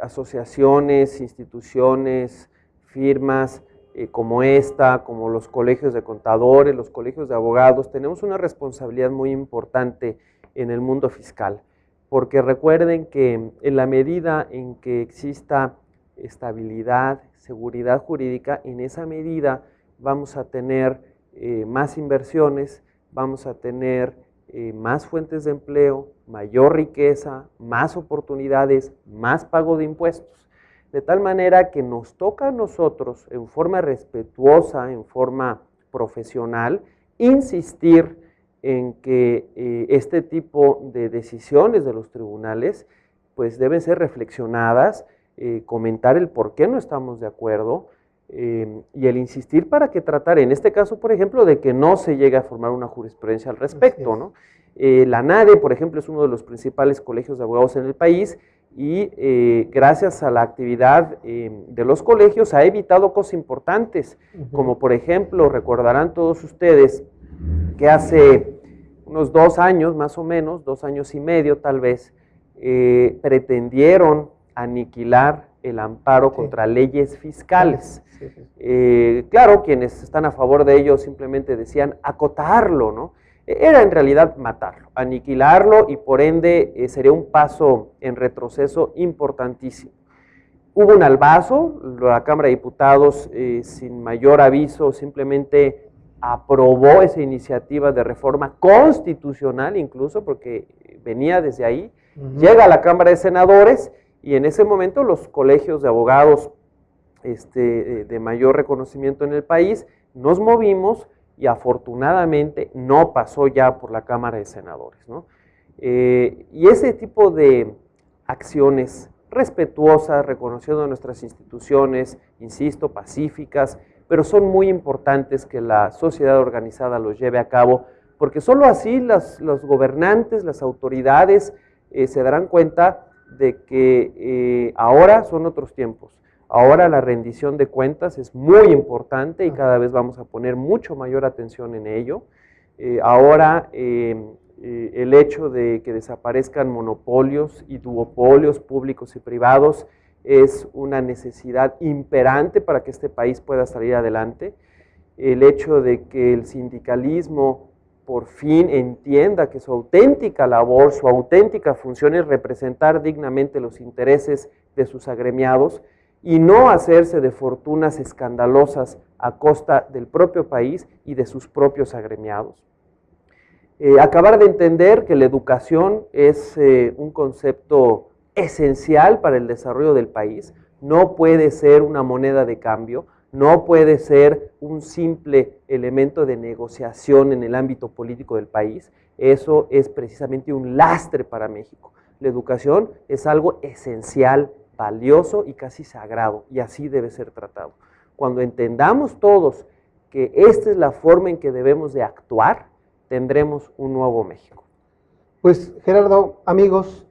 asociaciones, instituciones, firmas como esta, como los colegios de contadores, los colegios de abogados, tenemos una responsabilidad muy importante en el mundo fiscal, porque recuerden que en la medida en que exista estabilidad, seguridad jurídica, en esa medida vamos a tener más inversiones, vamos a tener más fuentes de empleo, mayor riqueza, más oportunidades, más pago de impuestos. De tal manera que nos toca a nosotros, en forma respetuosa, en forma profesional, insistir en que este tipo de decisiones de los tribunales pues deben ser reflexionadas, comentar el por qué no estamos de acuerdo y el insistir para que tratar, en este caso, por ejemplo, de que no se llegue a formar una jurisprudencia al respecto, ¿no? La NADE, por ejemplo, es uno de los principales colegios de abogados en el país y gracias a la actividad de los colegios ha evitado cosas importantes, como por ejemplo, recordarán todos ustedes que hace unos 2 años, más o menos, 2 años y medio tal vez, pretendieron aniquilar el amparo contra leyes fiscales. Claro, quienes están a favor de ello simplemente decían acotarlo, ¿no? Era en realidad matarlo, aniquilarlo y por ende sería un paso en retroceso importantísimo. Hubo un albazo, la Cámara de Diputados sin mayor aviso simplemente aprobó esa iniciativa de reforma constitucional incluso, porque venía desde ahí, llega a la Cámara de Senadores y en ese momento los colegios de abogados de mayor reconocimiento en el país nos movimos y afortunadamente no pasó ya por la Cámara de Senadores, ¿no? Y ese tipo de acciones respetuosas, reconociendo nuestras instituciones, insisto, pacíficas, pero son muy importantes que la sociedad organizada los lleve a cabo, porque solo así los gobernantes, las autoridades se darán cuenta de que ahora son otros tiempos. Ahora la rendición de cuentas es muy importante y cada vez vamos a poner mucho mayor atención en ello. Ahora el hecho de que desaparezcan monopolios y duopolios públicos y privados es una necesidad imperante para que este país pueda salir adelante. El hecho de que el sindicalismo por fin entienda que su auténtica labor, su auténtica función es representar dignamente los intereses de sus agremiados y no hacerse de fortunas escandalosas a costa del propio país y de sus propios agremiados. Acabar de entender que la educación es un concepto esencial para el desarrollo del país, no puede ser una moneda de cambio, no puede ser un simple elemento de negociación en el ámbito político del país, eso es precisamente un lastre para México. La educación es algo esencial, valioso y casi sagrado, y así debe ser tratado. Cuando entendamos todos que esta es la forma en que debemos de actuar, tendremos un nuevo México. Pues Gerardo, amigos,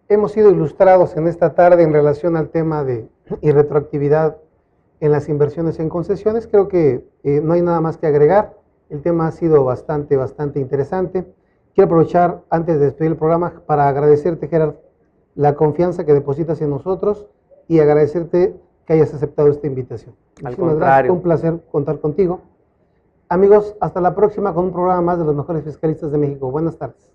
hemos sido ilustrados en esta tarde en relación al tema de irretroactividad en las inversiones en concesiones. Creo que no hay nada más que agregar. El tema ha sido bastante interesante. Quiero aprovechar, antes de despedir el programa, para agradecerte, Gerardo, la confianza que depositas en nosotros y agradecerte que hayas aceptado esta invitación. Al contrario. Fue un placer contar contigo. Amigos, hasta la próxima con un programa más de los mejores fiscalistas de México. Buenas tardes.